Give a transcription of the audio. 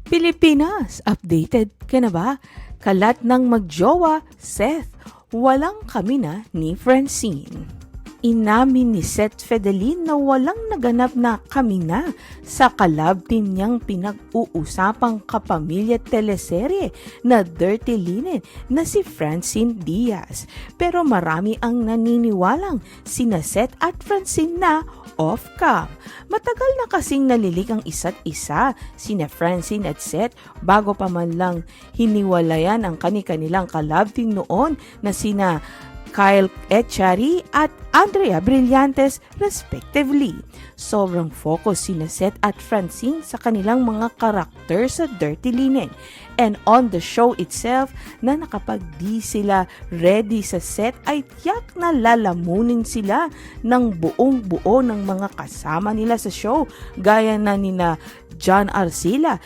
Pilipinas, updated ka na ba? Kalat ng magjowa, Seth, walang kami na ni Francine. Inamin ni Seth Fedelin na walang naganap na kami na sa collab team niyang pinag-uusapang kapamilya teleserye na Dirty Linen na si Francine Diaz. Pero marami ang naniniwalang sina Seth at Francine na off-cam. Matagal na kasing nalilig ang isa't isa, sina Francine at Seth, bago pa man lang hiniwalayan ang kani-kanilang collab team noon na sina Kyle Echari at Andrea Brillantes respectively. Sobrang focus sina Seth at Francine sa kanilang mga karakter sa Dirty Linen. And on the show itself, na nakapag-di sila ready sa set ay tiyak na lalamunin sila ng buong buo ng mga kasama nila sa show, gaya na nina John Arcila,